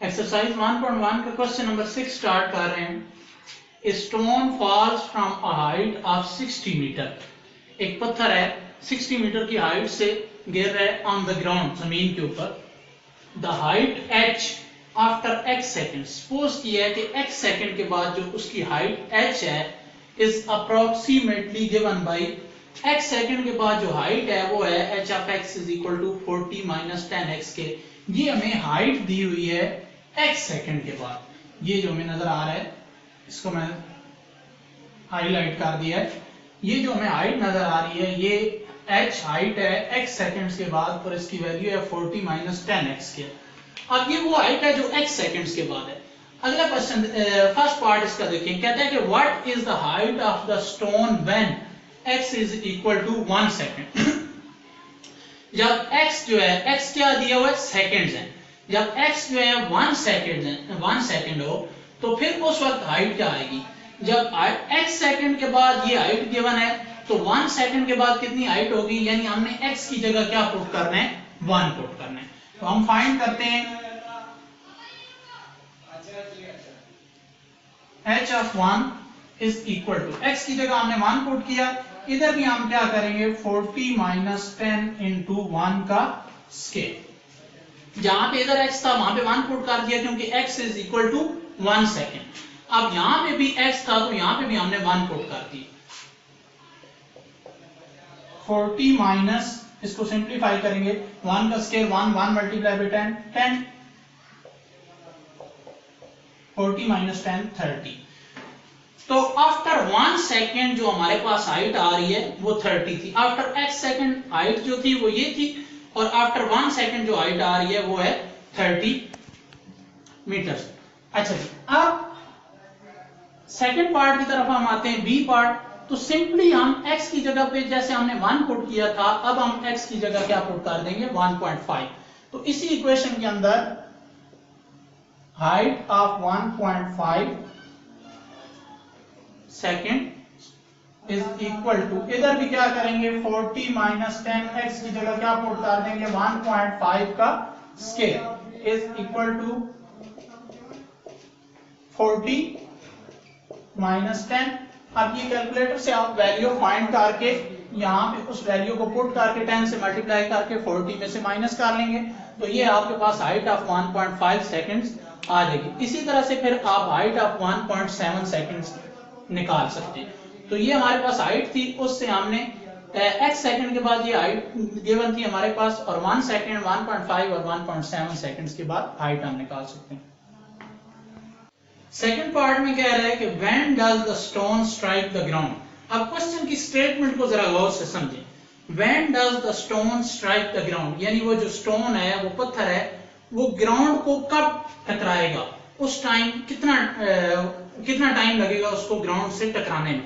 Exercise 1.1 का question number 6 start कर रहे हैं। A stone falls from a height of 60 metre. एक पत्थर है 60 मीटर की हाइट से गिर रहा है ऑन द ग्राउंड, जमीन के ऊपर। The height h after x second, suppose किया है कि x सेकेंड के बाद जो उसकी हाइट h है is approximately given by x second के बाद जो हाइट है वो है h of x is equal to 40 minus 10x के। ये हमें हाइट दी हुई है x सेकेंड के बाद। ये जो हमें नजर आ रहा है इसको मैं हाईलाइट कर दिया है। ये जो हमें हाइट नजर आ रही है ये h हाइट है x सेकेंड्स के बाद और इसकी वैल्यू है 40 माइनस 10x के। अब ये वो हाइट है जो x सेकेंड्स के बाद है। अगला क्वेश्चन फर्स्ट पार्ट इसका देखिए, कहता है कि what is the height of the stone when x is equal to 1 second. जब x जो है x क्या दिया हुआ है सेकेंड्स है, जब x जो है 1 सेकेंड हो तो फिर उस वक्त हाइट क्या आएगी। जब x सेकेंड के बाद ये हाइट गिवन है तो 1 सेकेंड के बाद कितनी हाइट होगी, यानी हमने x की जगह क्या पुट करना है 1 पुट करना है। तो हम फाइंड करते हैं h of 1 is equal to x की जगह हमने 1 पुट किया, इधर भी हम क्या करेंगे 40 माइनस 10 इंटू 1 का स्केयर। जहां पे इधर x था वहां पे 1 पुट कर दिया क्योंकि x is equal to 1 second. अब यहां पे भी x था तो यहां पे भी हमने 1 पुट कर दी। 40 माइनस, इसको सिंप्लीफाई करेंगे 1 का स्केयर 1 मल्टीप्लाई बाय 10 40 माइनस 10 30। तो आफ्टर 1 सेकेंड जो हमारे पास हाइट आ रही है वो 30 थी। आफ्टर x सेकेंड हाइट जो थी वो ये थी और आफ्टर 1 सेकेंड जो हाइट आ रही है वो है 30 मीटर। अच्छा जी, अब सेकेंड पार्ट की तरफ हम आते हैं, बी पार्ट। तो सिंपली हम x की जगह पे जैसे हमने 1 पुट किया था अब हम x की जगह क्या पुट कर देंगे 1.5। तो इसी इक्वेशन के अंदर height of 1.5 second is equal to, इधर भी क्या करेंगे 40 माइनस 10 x की जगह क्या पुट कर देंगे 1.5 का square is equal to 40 minus 10। अब ये कैलकुलेटर से आप वैल्यू फाइंड करके यहाँ पे उस वैल्यू को पुट करके 10 से मल्टीप्लाई करके 40 में से माइनस कर लेंगे तो ये आपके पास हाइट ऑफ 1.5 सेकेंड्स आ जाएगी। इसी तरह से फिर आप हाइट ऑफ 1.7 सेकेंड्स निकाल सकते हैं। तो ये हमारे पास हाइट थी, उससे हमने x सेकंड के बाद ये हाइट गिवन थी हमारे पास और 1 सेकंड 1.5 और 1.7 सेकंड्स के बाद हाइट हम निकाल सकते हैं। सेकंड पार्ट में कह रहा है कि when does the stone strike the ground. अब क्वेश्चन की स्टेटमेंट को जरा गौर से समझें। When does the stone strike the ground, यानी वो जो स्टोन है वो पत्थर है वो ग्राउंड को कब टकराएगा, उस टाइम कितना टाइम लगेगा उसको ग्राउंड से टकराने में।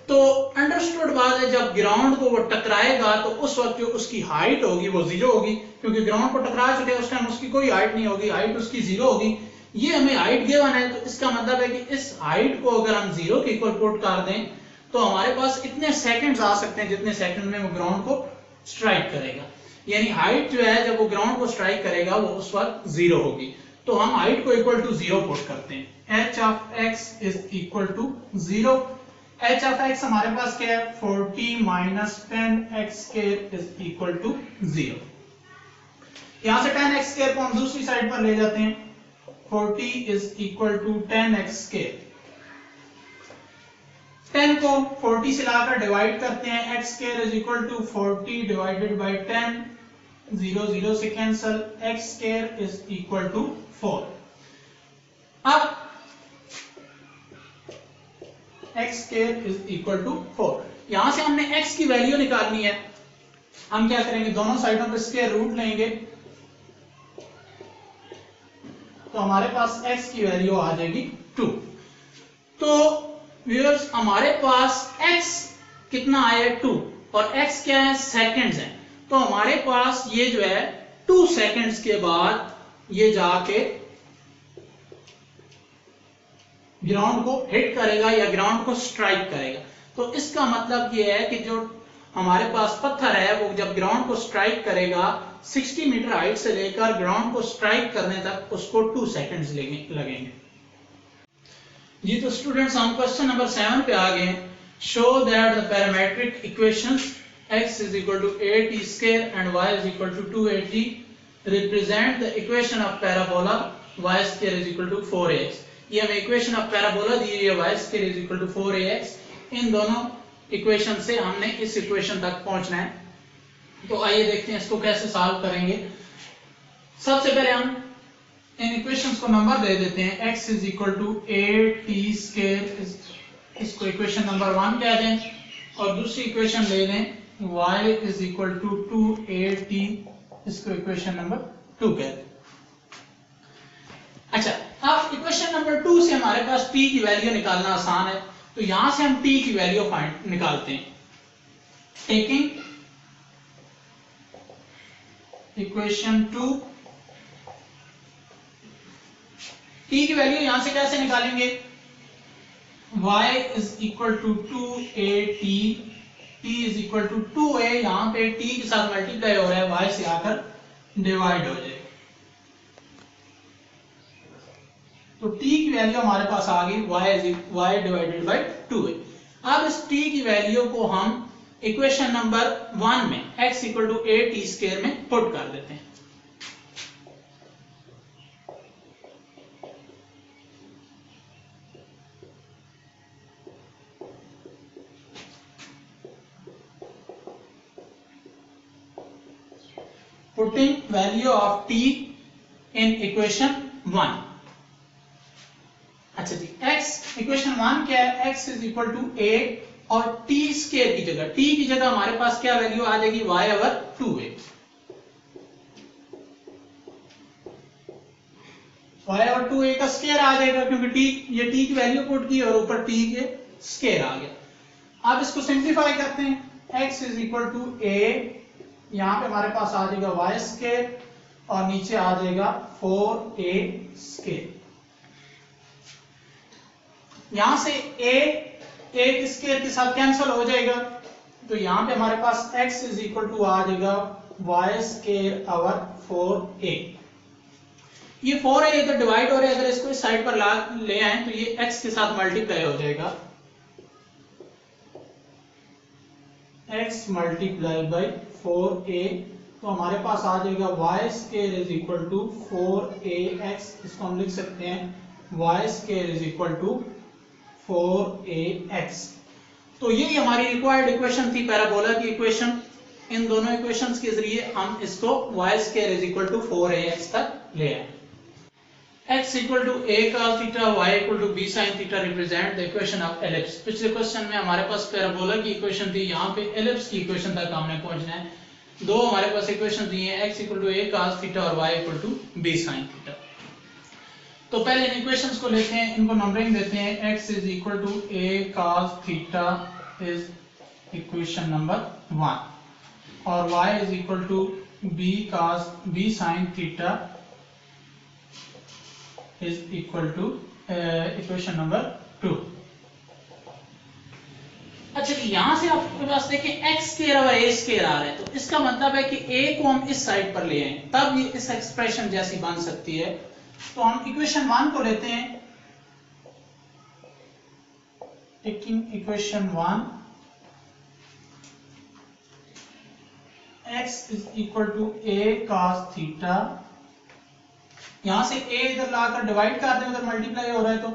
तो अंडरस्टूड बात है जब ग्राउंड को वो टकराएगा तो उस वक्त जो उसकी हाइट होगी वो 0 होगी, क्योंकि ग्राउंड को टकरा चुके उस टाइम उसकी कोई हाइट नहीं होगी, हाइट उसकी 0 होगी। ये हमें हाइट गिवन है तो इसका मतलब है कि इस हाइट को अगर हम 0 के इक्वल पुट कर दें तो हमारे पास इतने सेकंड्स आ सकते हैं जितने सेकंड में वो ग्राउंड को स्ट्राइक करेगा। यानी हाइट जो है जब वो ग्राउंड को स्ट्राइक करेगा वो उस वक्त 0 होगी। तो हम हाइट को इक्वल टू 0 पुट करते हैं। h of x is equal to 0। h of x हमारे पास क्या है 40 minus 10x square is equal to 0। यहां से 10x स्क्वायर को हम दूसरी साइड पर ले जाते हैं। 40 is equal to 10x square. 10 को 40 से लाकर डिवाइड करते हैं, x square is equal to 40 divided by 10, 0 0 से cancel, x square is equal to 4। अब x square is equal to 4। यहां से हमने x की वैल्यू निकालनी है। हम क्या करेंगे दोनों साइडों पे स्क्वायर रूट लेंगे तो हमारे पास x की वैल्यू आ जाएगी 2। तो व्यूअर्स हमारे पास x कितना आया 2 और x क्या है सेकंड्स है। तो हमारे पास ये जो है 2 सेकंड्स के बाद ये जाके ग्राउंड को हिट करेगा या ग्राउंड को स्ट्राइक करेगा। तो इसका मतलब ये है कि जो हमारे पास पत्थर है वो जब ग्राउंड को स्ट्राइक करेगा 60 मीटर हाइट से लेकर ग्राउंड को स्ट्राइक करने तक उसको 2 सेकंड्स लगेंगे। जी तो स्टूडेंट्स हम क्वेश्चन नंबर 7 पे आ गए। Show that the parametric equations x is equal to 8t square and y is equal to 2at represent the equation of parabola y square is equal to 4ax। ये हमें equation of parabola दी हुई है y square is equal to 4ax। इन दोनों equation से हमने इस equation तक पहुंचना है। तो आइए देखते हैं इसको कैसे सॉल्व करेंगे। सबसे पहले हम इन इक्वेशंस को नंबर दे देते हैं। x is equal to 8t square, इसको इक्वेशन नंबर 1 कह दें, और दूसरी इक्वेशन ले लें y is equal to 2at, इसको इक्वेशन नंबर 2 कह दें। अच्छा, अब इक्वेशन नंबर 2 से हमारे पास t की वैल्यू निकालना आसान है, तो यहां से हम t की वैल्यू फाइंड निकालते हैं। टेकिंग इक्वेशन 2, t की वैल्यू यहां से कैसे निकालेंगे? y is equal to 2at, t is equal to 2a, यहां पे t के साथ मल्टीप्लाई हो रहा है, y से आकर डिवाइड हो जाएगा। तो t की वैल्यू हमारे पास आ गई y डिवाइडेड बाय 2a। अब इस t की वैल्यू को हम इक्वेशन नंबर 1 में x equal to 8t square में पुट कर देते हैं। Putting value of t in equation 1। अच्छा जी, x इक्वेशन 1 क्या है? x इज इक्वल टू 8 और t स्क्वायर की जगह t की जगह हमारे पास क्या वैल्यू आ जाएगी? y over 2a। y over 2a का स्क्वायर आ जाएगा, क्योंकि t ये t की वैल्यू पुट की और ऊपर t के स्क्वायर आ गया। अब इसको सिंपलीफाई करते हैं। x is equal to a, यहां पे हमारे पास आ जाएगा y स्क्वायर और नीचे आ जाएगा 4a स्क्वायर। यहां से a स्क्वायर के साथ कैंसिल हो जाएगा, तो यहां पे हमारे पास x इज इक्वल टू आ जाएगा y स्क्वायर ओवर 4a। ये 4a इधर डिवाइड हो रहा है, अगर इसको इस साइड पर ले आए तो ये x के साथ मल्टीप्लाई हो जाएगा, x मल्टीप्लाई बाई 4a, तो हमारे पास आ जाएगा y square is equal to 4ax। इसको हम लिख सकते हैं y square is equal to 4ax। तो ये हमारी रिक्वायर्ड इक्वेशन थी, पैराबोला की इक्वेशन। इन दोनों इक्वेशंस के जरिए हम इसको y square is equal to 4ax तक ले आए। x equal to a cos theta, y equal to b sin theta represent the equation of ellipse. पिछले क्वेश्चन में हमारे पास पैराबोला की इक्वेशन थी, यहाँ पे एलिप्स की इक्वेशन तक हमने पहुंचना है। दो हमारे पास इक्वेशन दी हैं, x equal to a cos theta और y equal to b sin theta. तो पहले इन इक्वेशंस को लेते हैं, इनको नंबरिंग देते हैं। x is equal to a cos theta is equation number 1 और y is equal to b sin theta is equal to equation number 2। अच्छा, यहां से आपके पास देखिए x स्क्वायर और a स्क्वायर आ रहा है, तो इसका मतलब है कि a को हम इस साइड पर ले आए तब ये इस एक्सप्रेशन जैसी बन सकती है। तो हम इक्वेशन 1 को लेते हैं। Taking equation 1, x is equal to a cos theta, यहां से a इधर लाकर डिवाइड कर दें, उधर मल्टीप्लाई हो रहा है, तो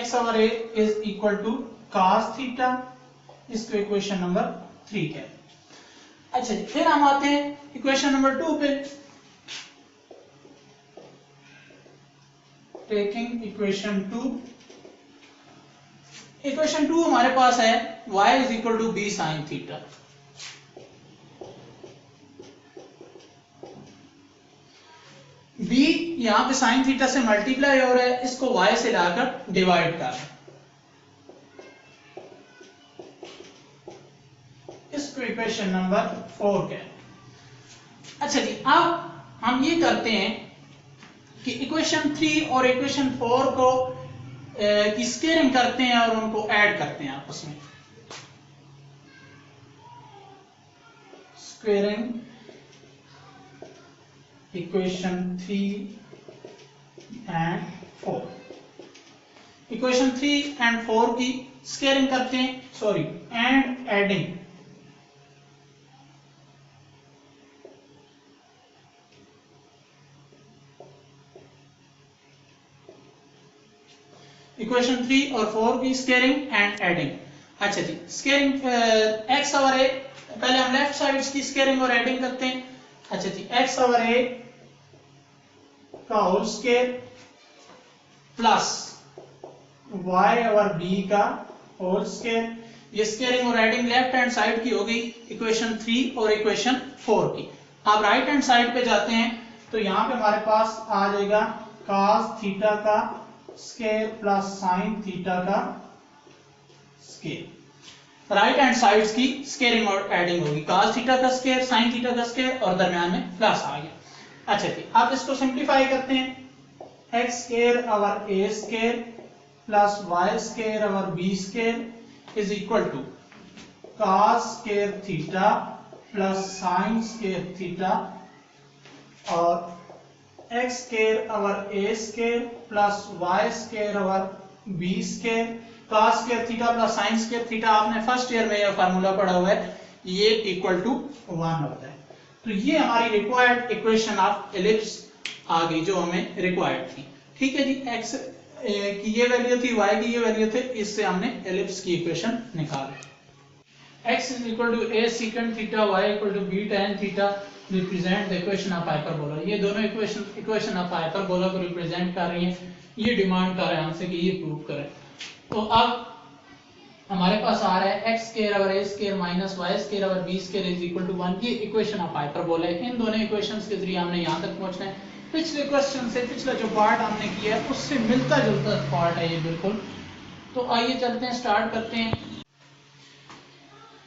x over a is equal to cos theta, इसको इक्वेशन नंबर 3 है। अच्छा, फिर हम आते हैं इक्वेशन नंबर 2 पे। टेकिंग इक्वेशन 2, इक्वेशन 2 हमारे पास है y is equal to b sin theta. b यहां पे sin थीटा से मल्टीप्लाई हो रहा है, इसको y से लाकर डिवाइड कर, इसको इक्वेशन नंबर 4 के। अच्छा जी, अब हम ये करते हैं कि इक्वेशन 3 और इक्वेशन 4 को की स्क्वेयरिंग करते हैं और उनको ऐड करते हैं आपस में। Squaring equation 3 and 4। Equation 3 and 4 की स्केयरिंग करते हैं, सॉरी एंड एडिंग। इक्वेशन 3 और 4 की स्केयरिंग एंड एडिंग। अच्छा जी, स्केयरिंग एक्स ओवर ए, पहले हम लेफ्ट साइड्स की स्केयरिंग और एडिंग करते हैं। अच्छा जी, एक्स ओवर ए का whole square plus Y over B का होल स्केयर। ये स्केयरिंग और एडिंग लेफ्ट हैंड साइड की हो गई इक्वेशन 3 और इक्वेशन 4 की। आप राइट हैंड साइड पे जाते हैं तो यहाँ पे हमारे पास आ जाएगा cos थीटा का स्केयर प्लस साइन थीटा का स्केयर। राइट हैंड साइड्स की स्केयरिंग और एडिंग होगी, cos थीटा का स्केयर, साइन थीटा का स्केयर और दरम्यान में प्लस आ गया। अच्छा जी, आप इसको सिंप्लीफाई करते हैं, x square over a square plus y square over b square is equal to cos square theta plus sine square theta और x square over a square plus y square over b square. cos square theta plus sine square theta आपने first year में यह formula पढ़ा हुआ है, ये equal to 1 होता है। तो ये हमारी रिक्वायर्ड इक्वेशन ऑफ एलिप्स आ गई जो हमें रिक्वायर्ड थी। ठीक है जी, x की ये वैल्यू थी, y की ये वैल्यू थी, इससे हमने एलिप्स की इक्वेशन निकाली। x is equal to a secant theta, y equal to b tan theta represent the equation of hyperbola। ये दोनों इक्वेशन ऑफ हाइपरबोला को रिप्रेजेंट कर रही हैं। ये डिमांड कर रहे हैं हमसे कि ये प्रूव करें। तो अब हमारे पास आ रहा है x square over a square minus y square over b square is equal to 1। ये इक्वेशन ऑफ हाइपरबोला है। इन दोनों इक्वेशंस के जरिए हमने यहाँ तक पहुंचना है। पिछले क्वेश्चन से, पिछला जो पार्ट हमने किया है उससे मिलता जुलता पार्ट है ये बिल्कुल। तो आइए चलते हैं, स्टार्ट करते हैं।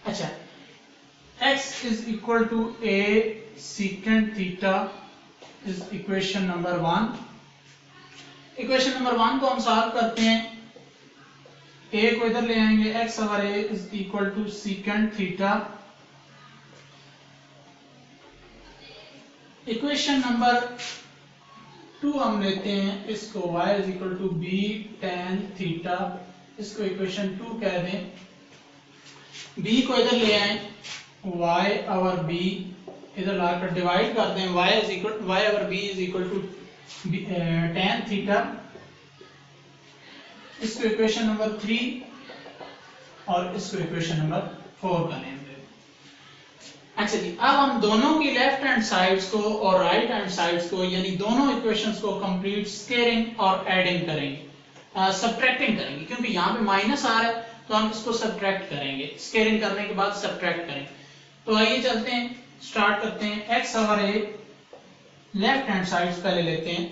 अच्छा, x is equal to a secant theta is equation number 1। Equation number 1 को हम सॉल्व करते हैं, a को इधर ले आएंगे, x over a is equal to secant theta। Equation number 2 हम लेते हैं, इसको y is equal to b tan theta, इसको इक्वेशन 2 कह दें। b को इधर ले आए, y ओवर b इधर लाकर डिवाइड कर दें, y over b is equal to tan theta. इसको इक्वेशन नंबर 3 और इसको इक्वेशन नंबर 4 का नेम दें। अच्छा जी, अब हम दोनों की लेफ्ट हैंड साइड्स को और राइट हैंड साइड्स को, यानी दोनों इक्वेशंस को कंप्लीट स्केयरिंग और एडिंग करेंगे, सब्ट्रैक्टिंग करेंगे, क्योंकि यहाँ पे माइनस आ रहा है तो हम इसको सब्ट्रैक्ट करेंगे। स्केयरिंग करने के बाद सब्ट्रैक्ट करेंगे। तो आइए चलते हैं, स्टार्ट करते हैं। x over a left hand sides पहले लेते हैं,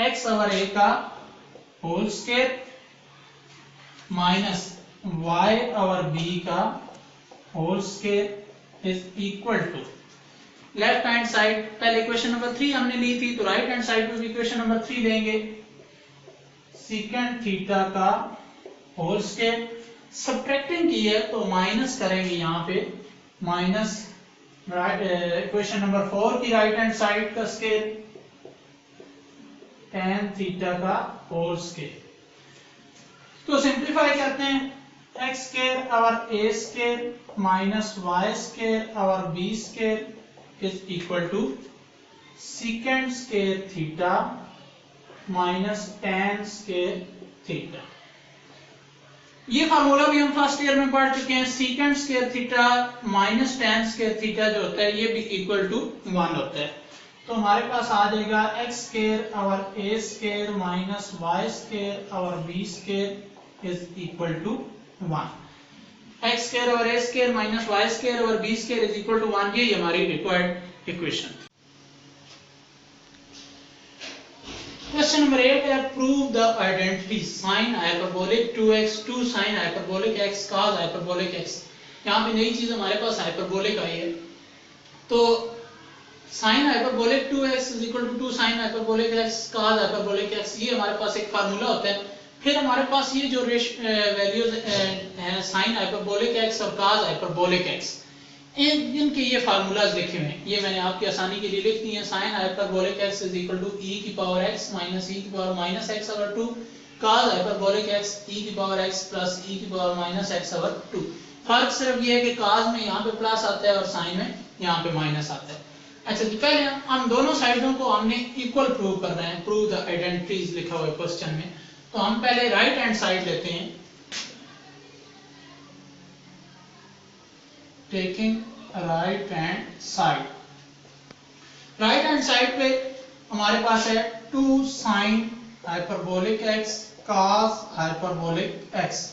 x ओवर a का whole square minus y over b का whole square is equal to left hand side, पहले इक्वेशन नंबर 3 हमने ली थी तो राइट हैंड साइड पे भी इक्वेशन नंबर 3 लेंगे, सेकंड थीटा का होल स्केयर। सब्ट्रैक्टिंग की है तो माइनस करेंगे, यहाँ पे माइनस इक्वेशन नंबर 4 की राइट हैंड साइड का स्केयर tan थीटा का होल स्केयर। तो सिंप्लीफाई करते हैं, x square over a square minus y square over b square is equal to second square theta minus tan square theta. ये formula भी हम first year में पढ़ चुके हैं। Second square theta minus tan square theta जो होता है ये भी इक्वल टू 1 होता है। तो हमारे पास आ जाएगा x square over a square minus y square over b square is equal to 1। x square over a square minus y square over b square is equal to 1। ये हमारी रिक्वायर्ड इक्वेशन। क्वेश्चन नंबर 8 है, prove the identity sine hyperbolic 2x 2 sine hyperbolic x cos hyperbolic x। यहाँ पे नई चीज हमारे पास hyperbolic आई है। तो sine hyperbolic 2x is equal to 2 sine hyperbolic x cos hyperbolic x, ये हमारे पास एक फार्मूला होता है। फिर हमारे पास ये जो वैल्यूज हैं साइन हाइपरबोलिक x और cos हाइपरबोलिक x, इनके ये फार्मूलाज लिखे हुए हैं, ये मैंने आपकी आसानी के लिए लिख दिए हैं। Sine hyperbolic x is equal to e की पावर x माइनस e की power minus x over 2, cos hyperbolic x e की पावर x प्लस e की पावर माइनस x ओवर 2। फर्क सिर्फ ये है कि cos में यहाँ पे प्लस आता है और साइन में यहाँ पे माइनस आता है। अच्छा जी, पहले हम दोनों साइडों को हमने इक्वल प्रूव कर रहे हैं, प्रूव द आइडेंटिटीज लिखा हुआ है क्वेश्चन में। तो हम पहले राइट हैंड साइड लेते हैं, taking right hand side. Right hand side पे हमारे पास है 2 sin hyperbolic x cos hyperbolic x।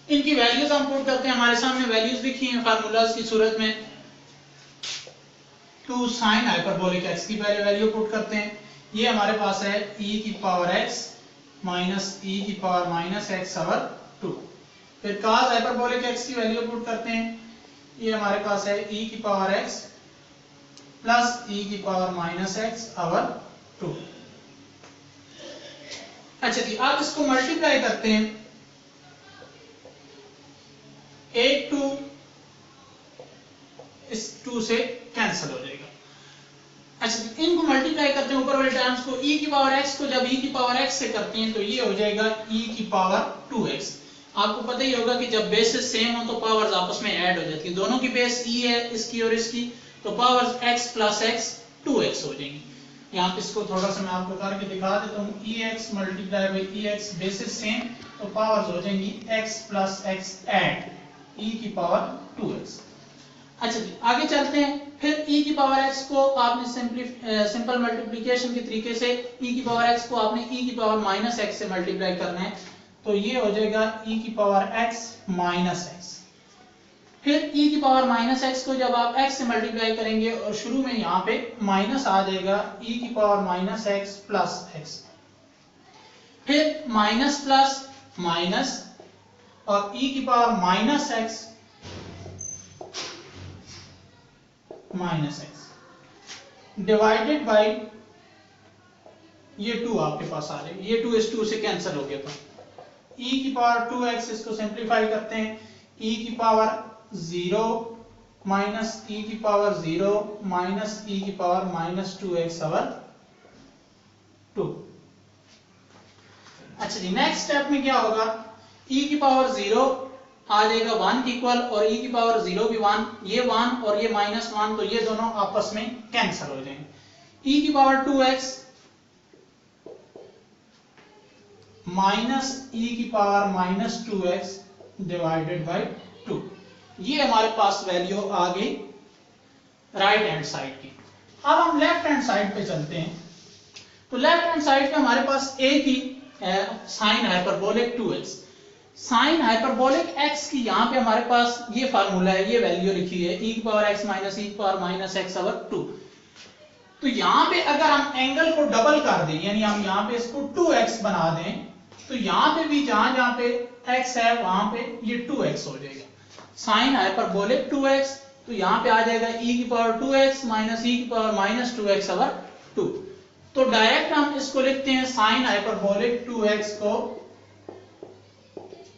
इनकी वैल्यूज हम पुट करते हैं, हमारे सामने वैल्यूज लिखी हैं फार्मूलाज की सूरत में। 2 sin हाइपरबोलिक x की पहले वैल्यू पुट करते हैं, ये हमारे पास है e की पावर x माइनस e की पावर माइनस x ओवर 2। फिर cos हाइपरबोलिक x की वैल्यू पुट करते हैं, ये हमारे पास है e की पावर x प्लस e की पावर माइनस x ओवर 2। अच्छा जी, आप इसको मल्टीप्लाई करते हैं, 8 2 इस 2 से कैंसिल हो जाएगा। अच्छा, इनको मल्टीप्लाई करते हैं ऊपर वाले टर्म्स को, e की पावर x को जब e की पावर x से करते हैं तो ये हो जाएगा e की पावर 2x। आपको पता ही होगा कि जब बेसेस सेम हो तो पावर्स आपस में ऐड हो जाती है, दोनों की बेस e है इसकी और इसकी, तो powers x plus x 2x हो जाएंगी। यहाँ पे इसको थोड़ा सा मैं आपको करके दिखा देता हूँ, ex multiply by ex basis same, तो पावर्स हो जाएंगी x plus x add e की पावर 2x। अच्छा जी, आगे चलते हैं। फिर e की पावर x को आपने सिंपल मल्टीप्लिकेशन के तरीके से e की पावर x को आपने e की पावर माइनस x से मल्टीप्लाई करना है, तो ये हो जाएगा e की पावर x माइनस x। फिर e की पावर माइनस x को जब आप x से मल्टीप्लाई करेंगे और शुरू में यहाँ पे माइनस आ जाएगा, e की power minus x plus x। फिर माइनस प्लस माइनस और e की power minus x minus x divided by ये 2 आपके पास आ जाएगा, ये 2 इस 2 से कैंसिल हो गया। तो e की पावर 2x, इसको सिंप्लीफाई करते हैं, e की पावर 0 माइनस e की पावर 0 माइनस e की पावर माइनस 2x ओवर 2। अच्छा जी, नेक्स्ट स्टेप में क्या होगा, e की पावर 0 आ जाएगा 1 के इक्वल और e की पावर 0 भी 1, ये 1 और ये माइनस 1, तो ये दोनों आपस में कैंसिल हो जाएंगे। e की पावर 2x माइनस e की power minus 2x divided by 2। ये हमारे पास वैल्यू आ गई राइट हैंड साइड की। अब हम लेफ्ट हैंड साइड पे चलते हैं, तो लेफ्ट हैंड साइड पे हमारे पास a की sign hyperbolic 2x। Sign hyperbolic x की यहाँ पे हमारे पास ये फार्मूला है, ये वैल्यू लिखी है e की पावर x माइनस e की पावर माइनस x ओवर 2। तो यहाँ पे अगर हम एंगल को डबल कर दें, यानी हम यहाँ पे इसको 2x बना दें, तो यहाँ पे भी जहां पे x है वहां पे ये 2x हो जाएगा। साइन हाइपरबोलिक 2x, तो यहाँ पे आ जाएगा e की पावर 2x माइनस e की पावर माइनस 2x ओवर 2। तो डायरेक्ट हम इसको लिखते हैं साइन हाइपरबोलिक 2x को,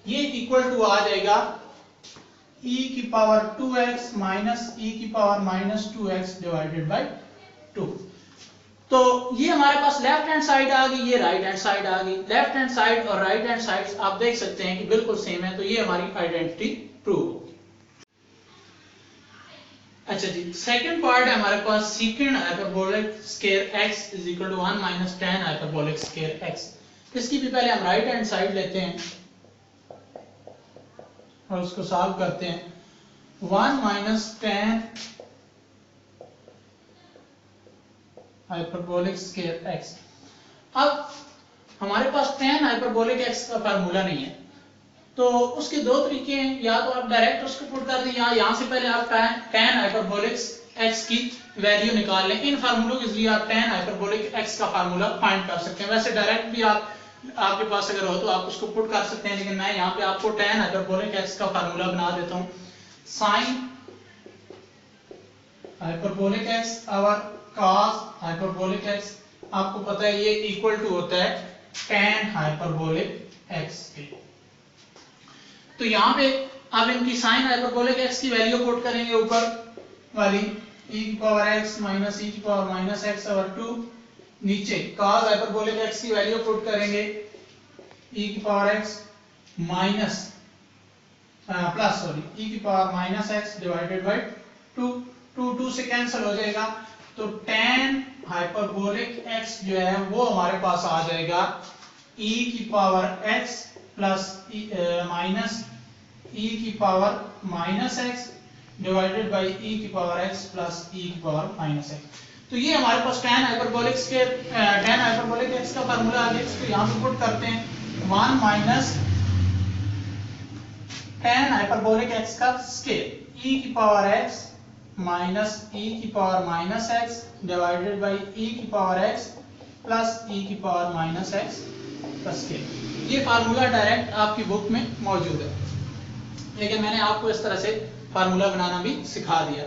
ये इक्वल टू आ जाएगा e की पावर 2x माइनस e की power minus 2x divided by 2। तो ये हमारे पास लेफ्ट हैंड साइड आ गई, ये राइट हैंड साइड आ गई। लेफ्ट हैंड साइड और राइट हैंड साइड आप देख सकते हैं कि बिल्कुल सेम है, तो ये हमारी आइडेंटिटी प्रूव होगी। अच्छा जी, सेकंड पार्ट है हमारे पास second hyperbolic square x is equal to 1 minus tan hyperbolic square x। इसकी भी पहले हम राइट हैंड साइड लेते हैं और उसको सॉल्व करते हैं। 1 minus tan hyperbolic square x। अब हमारे पास tan हाइपरबोलिक x का फार्मूला नहीं है, तो उसके दो तरीके हैं, या तो आप डायरेक्ट उसको पुट कर दें, या यहाँ से पहले आप tan हाइपरबोलिक x की वैल्यू निकाल लें। इन फार्मूलों के जरिए आप tan हाइपरबोलिक x का फार्मूला फाइंड कर सकते हैं। वैसे डायरेक्ट भी आपके पास अगर हो तो आप उसको पुट कर सकते हैं, लेकिन मैं यहाँ पे आपको tan हाइपरबोलिक x का फार्मूला बना देता हूँ। साइन हाइपरबोलिक x और cos हाइपरबोलिक x, आपको पता है ये इक्वल टू होता है tan हाइपरबोलिक x के। तो यहाँ पे आप इनकी साइन हाइपरबोलिक x की वैल्यू पुट करेंगे ऊपर, वाली e की पावर x माइनस e की पावर माइनस x ओवर 2, नीचे cos हाइपरबोलिक x की वैल्यू पुट करेंगे e की power x minus plus e की power minus x divided by 2, 2 से कैंसिल हो जाएगा, तो tan हाइपरबोलिक x जो है वो हमारे पास आ जाएगा e की power x plus minus e की power minus x divided by e की पावर x प्लस e की पावर माइनस x। तो ये हमारे पास tan हाइपरबोलिक x का फार्मूला आ गया। इसको यहाँ पे पुट करते हैं 1 माइनस tan हाइपरबोलिक x का स्केयर e की पावर x माइनस e की power minus x divided by e की पावर x प्लस e की पावर माइनस x का स्केयर। ये फार्मूला डायरेक्ट आपकी बुक में मौजूद है, लेकिन मैंने आपको इस तरह से फार्मूला बनाना भी सिखा दिया।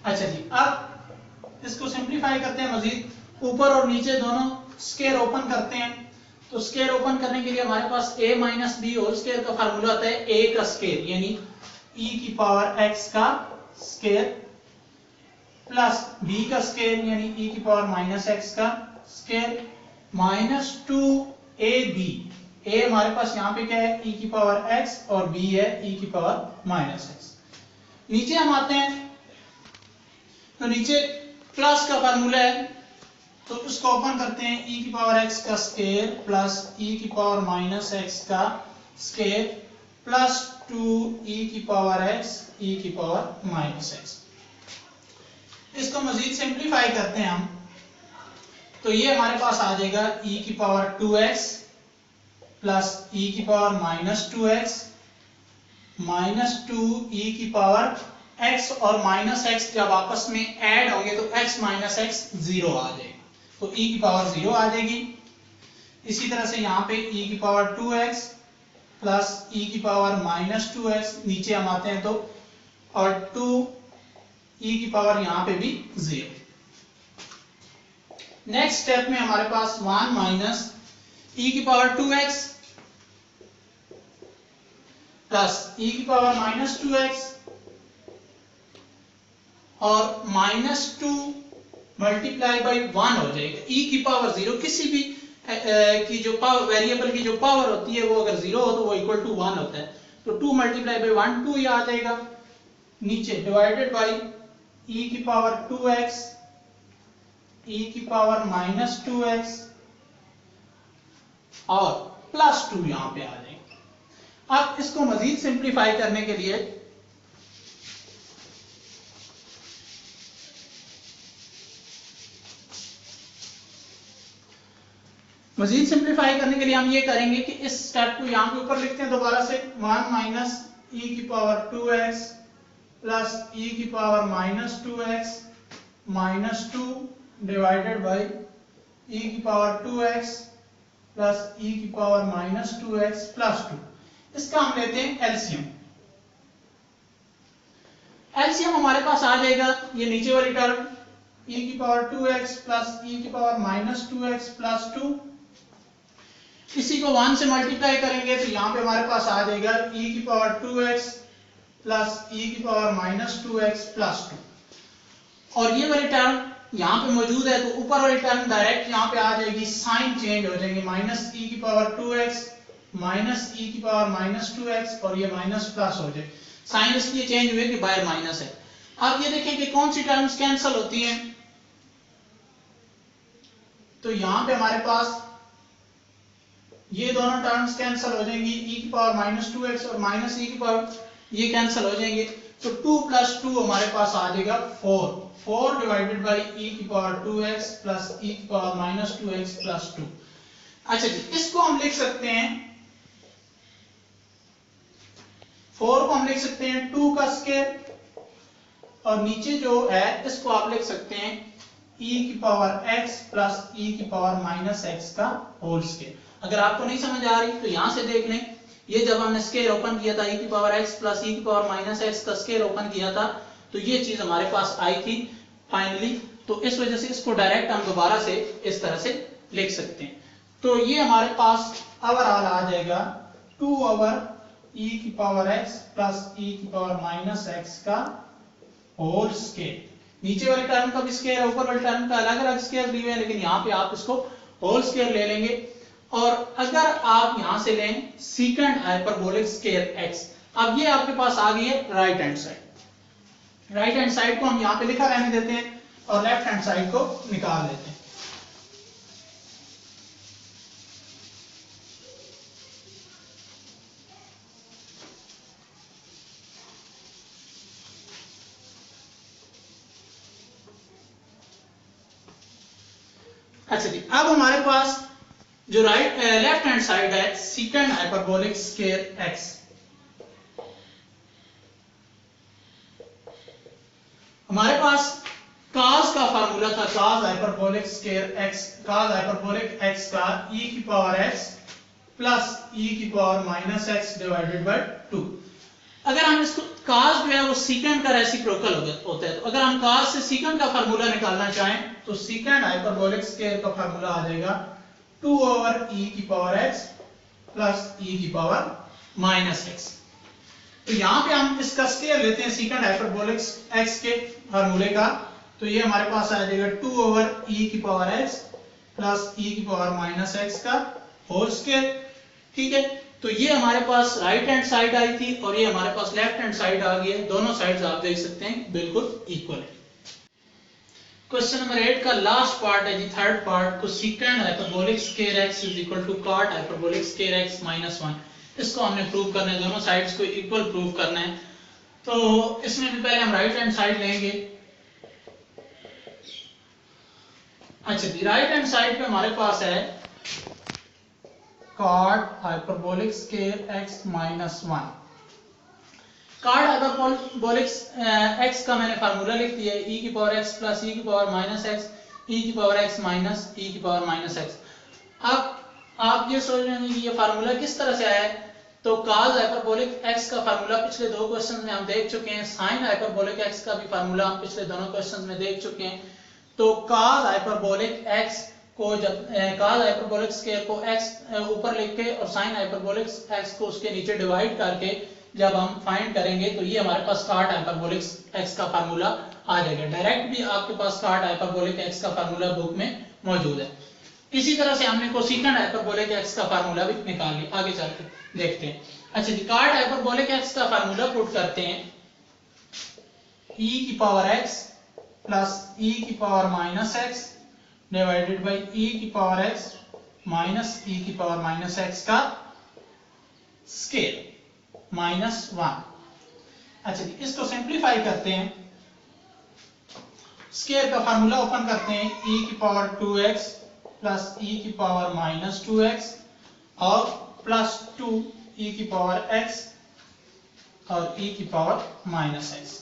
अच्छा जी, अब इसको सिंप्लीफाई करते हैं मजीद, ऊपर और नीचे दोनों स्केयर ओपन करते हैं। तो स्केयर ओपन करने के लिए हमारे पास a minus B whole square का फार्मूला होता है a का स्केयर यानी e की पावर x का स्केयर प्लस b का स्केयर यानी e की पावर माइनस x का स्केयर माइनस 2ab। a हमारे पास यहाँ पे क्या है e की पावर x और b है e की पावर माइनस x। नीचे हम आते हैं तो नीचे प्लस का फार्मूला है, तो इसको ओपन करते हैं e की पावर x का स्केयर प्लस e की पावर माइनस x का स्केयर प्लस 2e की पावर x e की पावर माइनस x। इसको मजीद सिंप्लीफाई करते हैं हम, तो ये हमारे पास आ जाएगा e की पावर 2x प्लस e की power minus 2x minus 2e की पावर x और माइनस x जब आपस में ऐड होंगे तो x माइनस x 0 आ जाएगा, तो e की पावर 0 आ जाएगी। इसी तरह से यहाँ पे e की पावर 2x प्लस e की पावर माइनस 2x, नीचे हम आते हैं तो और 2e की पावर यहाँ पे भी 0। नेक्स्ट स्टेप में हमारे पास 1 माइनस e की पावर 2x प्लस e की पावर माइनस 2x और माइनस 2 मल्टीप्लाई बाई 1 हो जाएगा। e की पावर 0 किसी भी की जो पावर वेरिएबल की जो पावर होती है वो अगर 0 हो तो वो इक्वल टू 1 होता है, तो 2 मल्टीप्लाई बाई 1 2 ही आ जाएगा। नीचे डिवाइडेड बाई e की पावर 2x e की पावर माइनस 2x और प्लस 2 यहां पे आ जाएगा। अब इसको मजीद सिंप्लीफाई करने के लिए हम ये करेंगे कि इस स्टेप को यहां पे ऊपर लिखते हैं दोबारा से 1 माइनस e की पावर 2x प्लस e की power minus 2x minus 2 divided by e की पावर 2x प्लस e की पावर माइनस 2x प्लस 2। इसका हम लेते हैं एलसीएम। एलसीएम हमारे पास आ जाएगा ये नीचे वाली टर्म e की पावर 2x प्लस e की पावर माइनस 2x प्लस 2, इसी को 1 से मल्टीप्लाई करेंगे तो यहाँ पे हमारे पास आ जाएगा e की पावर 2x प्लस e की पावर माइनस 2x प्लस 2, और ये वाली टर्म यहाँ पे मौजूद है तो ऊपर वाली टर्म डायरेक्ट यहाँ पे आ जाएगी, साइन चेंज हो जाएंगे, माइनस e की पावर 2x माइनस e की पावर माइनस 2x और ये माइनस प्लस हो जाए, साइन इसलिए चेंज हुए कि बाहर माइनस है। अब ये देखें कि कौन सी टर्म्स कैंसिल होती हैं, तो यहाँ पे हमारे पास ये दोनों टर्म्स कैंसिल हो जाएंगी, e की पावर माइनस 2x और माइनस e की पावर ये कैंसिल हो जाएंगे, तो 2 प्लस 2 हमारे पास आ जाएगा 4 डिवाइडेड बाई e की पावर 2x प्लस e की पावर माइनस 2x प्लस 2। अच्छा जी, इसको हम लिख सकते हैं 4 को हम लिख सकते हैं 2 का स्केयर, और नीचे जो है इसको आप लिख सकते हैं e की पावर x प्लस e की पावर माइनस x का होल स्केयर। अगर आपको नहीं समझ आ रही तो यहां से देख लें, ये जब हमने स्केयर ओपन किया था e की पावर x प्लस e की पावर माइनस x का स्केयर ओपन किया था तो ये चीज हमारे पास आई थी फाइनली, तो इस वजह से इसको डायरेक्ट हम दोबारा से इस तरह से लिख सकते हैं। तो ये हमारे पास ओवरऑल आ जाएगा 2 ओवर e की पावर x प्लस e की पावर माइनस x का होल स्केयर। नीचे वाले टर्म का भी स्केयर है, ऊपर वाले टर्म का अलग अलग स्केयर दिए हुए हैं, लेकिन यहाँ पे आप इसको होल स्केयर ले लेंगे। और अगर आप यहां से लें सीकेंड हाइपरबोलिक स्केयर x, अब ये आपके पास आ गई है right hand side. Right hand side को हम यहाँ पे लिखा रहने देते हैं और लेफ्ट हैंड साइड को निकाल देते हैं। अच्छा जी, अब हमारे पास जो लेफ्ट हैंड साइड है सीकेंड हाइपरबोलिक स्केयर x, हमारे पास cos का फार्मूला था cos hyperbolic square x, cos hyperbolic x का e की पावर x प्लस e की power minus x divided by 2। अगर हम इसको cos जो है वो सीकेंड का रेसिप्रोकल होता है, तो अगर हम cos से सीकेंड का फार्मूला निकालना चाहें तो सीकेंड हाइपरबोलिक स्केयर का फार्मूला आ जाएगा 2 ओवर e की पावर x प्लस e की पावर माइनस x। तो यहां पे हम इसका स्केयर लेते हैं सीकेंड हाइपरबोलिक x के फार्मूले का, तो ये हमारे पास आ जाएगा 2 ओवर e की पावर x प्लस e की पावर माइनस x का होल स्केयर। ठीक है, तो ये हमारे पास राइट हैंड साइड आई थी और ये हमारे पास लेफ्ट हैंड साइड आ गई है। दोनों साइड्स आप देख सकते हैं बिल्कुल इक्वल है। क्वेश्चन नंबर 8 का लास्ट पार्ट है जी, third part, cosecant hyperbolic square x is equal to cot hyperbolic square x minus 1। इसको हमने प्रूव करना है, दोनों साइड्स को इक्वल प्रूव करना है। तो इसमें भी पहले हम राइट हैंड साइड लेंगे। अच्छा जी, राइट हैंड साइड पे हमारे पास है cot hyperbolic square x minus 1। Cot hyperbolic x का मैंने फार्मूला लिख दिया है e की पावर x प्लस e की पावर माइनस x, e की पावर x माइनस e की पावर माइनस x। अब आप ये सोच रहे हैं कि ये फार्मूला किस तरह से आया है, तो cos हाइपरबोलिक x का फार्मूला पिछले दो क्वेश्चन में हम देख चुके हैं, sin हाइपरबोलिक x का भी फार्मूला हम पिछले दोनों क्वेश्चन में देख चुके हैं। तो cos हाइपरबोलिक x को जब cos हाइपरबोलिक स्केयर को x ऊपर लिख के और sin हाइपरबोलिक x को उसके नीचे डिवाइड करके जब हम फाइंड करेंगे तो ये हमारे पास cot हाइपरबोलिक x का फार्मूला आ जाएगा। डायरेक्ट भी आपके पास cot हाइपरबोलिक x का फार्मूला बुक में मौजूद है। इसी तरह से हमने कोसेकेंड हाइपरबोलिक x का फार्मूला भी निकाल लिया, आगे चलकर देखते हैं। अच्छा जी, cot हाइपरबोलिक x का फार्मूला पुट करते हैं e की पावर x प्लस e की power minus x divided by e की पावर x माइनस e की पावर माइनस x का स्केयर माइनस 1। अच्छा जी, इसको सिंप्लीफाई करते हैं। स्केयर का फार्मूला ओपन करते हैं, e की पावर 2x प्लस e की पावर माइनस 2x और प्लस 2 e की पावर x और e की पावर माइनस x।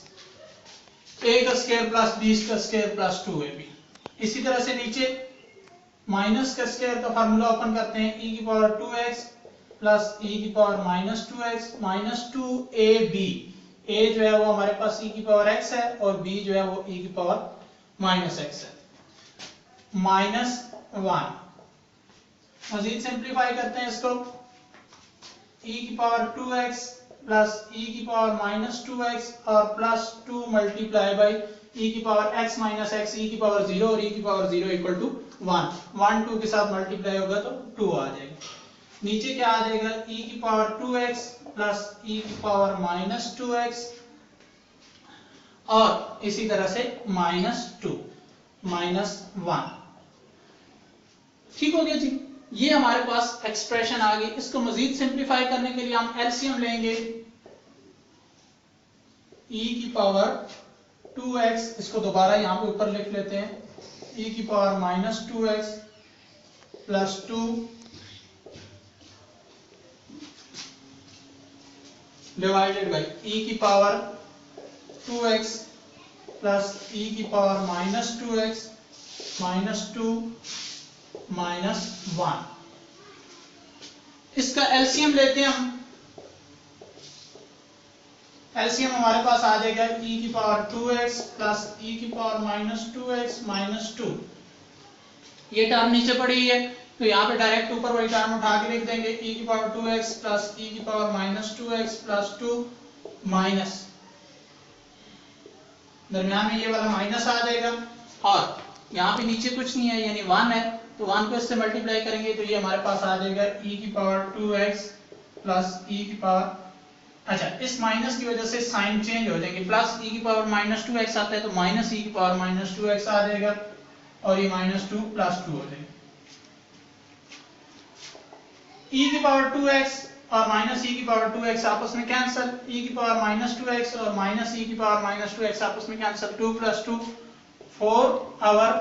a का स्केयर प्लस b का स्केयर प्लस 2ab। इसी तरह से नीचे माइनस का स्केयर का फार्मूला ओपन करते हैं, e की पावर 2x प्लस e की power minus 2x minus 2ab। a जो है वो हमारे पास e की पावर x है और b जो है वो e की पावर माइनस x है, माइनस 1। मजीद सिंप्लीफाई करते हैं इसको, e की पावर 2x प्लस e की पावर माइनस 2x और प्लस 2 मल्टीप्लाई बाई e की power x minus x, e की पावर 0 और e की पावर 0 इक्वल टू 1। 1 2 के साथ मल्टीप्लाई होगा तो 2 आ जाएगा। नीचे क्या आ जाएगा, e की पावर 2x प्लस e की पावर माइनस 2x और इसी तरह से माइनस 2 माइनस 1। ठीक हो गया जी, ये हमारे पास एक्सप्रेशन आ गई। इसको मजीद सिंप्लीफाई करने के लिए हम एलसीएम लेंगे, e की पावर 2x, इसको दोबारा यहां पे ऊपर लिख लेते हैं, e की power minus 2x plus 2 divided by e की पावर 2x प्लस e की power minus 2x minus 2 minus 1। इसका एलसीएम लेते हैं हम, एलसीएम हमारे पास आ जाएगा e की पावर 2x प्लस e की पावर माइनस 2x माइनस 2। ये टर्म नीचे पड़ी है तो यहाँ पे डायरेक्ट ऊपर वाली टर्म उठा के लिख देंगे, e की पावर 2x प्लस e की power minus 2x plus 2 minus दरमियान में ये वाला माइनस आ जाएगा, और यहाँ पे नीचे कुछ नहीं है यानी 1 है, तो 1 को इससे मल्टीप्लाई करेंगे तो ये हमारे पास आ जाएगा e की पावर 2x प्लस e की पावर, अच्छा इस माइनस की वजह से साइन चेंज हो जाएंगे, प्लस e की पावर माइनस 2x आता है तो माइनस e की पावर माइनस 2x आ जाएगा, और ये माइनस 2 प्लस 2 हो जाएगा। e की पावर 2x और माइनस e की पावर 2x आपस में कैंसिल, e की पावर माइनस 2x और माइनस e की पावर माइनस 2x आपस में कैंसिल, 2 प्लस 2 4 आवर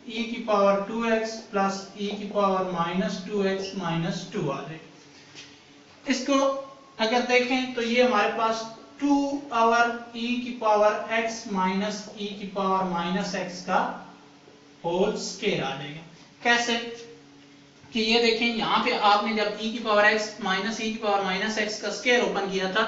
e की पावर 2x प्लस e की पावर माइनस 2x माइनस 2 आ जाएगा। इसको अगर देखें तो ये हमारे पास 2 आवर e की पावर x माइनस e की पावर माइनस x का होल स्क्वायर आ जाएगा। कैसे कि ये देखें यहाँ पे आपने जब e की पावर x माइनस e की पावर माइनस x का स्क्वायर ओपन किया था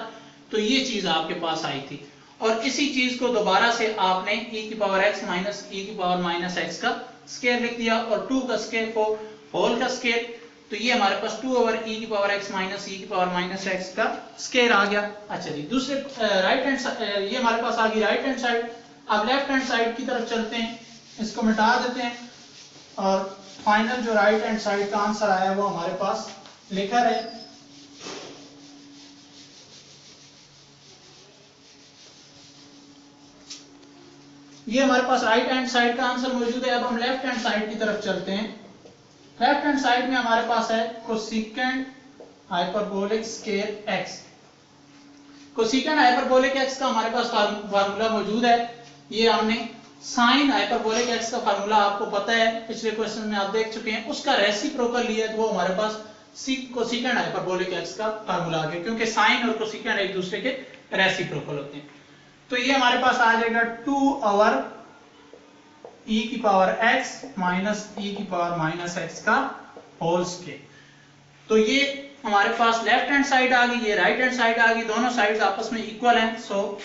तो ये चीज आपके पास आई थी, और इसी चीज को दोबारा से आपने e की पावर x माइनस e की पावर माइनस x का स्क्वायर लिख दिया, और 2 का स्क्वायर को होल का स्क्वायर, तो ये हमारे पास 2 ओवर e की पावर x माइनस e की पावर माइनस x का स्क्वायर आ गया। अच्छा जी, दूसरे राइट हैंड ये हमारे पास आ गई राइट हैंड साइड। अब लेफ्ट हैंड साइड की तरफ चलते हैं, इसको मिटा देते हैं, और फाइनल जो राइट हैंड साइड का आंसर आया वो हमारे पास लिखा है। ये हमारे पास राइट हैंड साइड का आंसर मौजूद है। अब हम लेफ्ट हैंड साइड की तरफ चलते हैं। लेफ्ट हैंड साइड में हमारे पास है cosecant hyperbolic square x। Cosecant hyperbolic x का हमारे पास फार्मूला मौजूद है। ये हमने साइन हाइपरबोलिक x का फार्मूला आपको पता है, पिछले क्वेश्चन में आप देख चुके हैं, उसका रेसिप्रोकल लिया तो वो हमारे पास कोसेकेंट हाइपरबोलिक x का फार्मूला आ गया, क्योंकि साइन और कोसेकेंट एक दूसरे के रेसिप्रोकल होते हैं। तो ये हमारे पास आ जाएगा 2 ओवर e की पावर x माइनस e की पावर माइनस x का होल स्क्वायर। तो ये हमारे पास लेफ्ट हैंड साइड आ गई, ये राइट हैंड साइड आ गई, दोनों साइड्स आपस में इक्वल हैं, so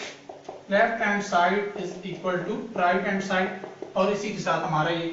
left hand side is equal to right hand side, और इसी के साथ हमारा ये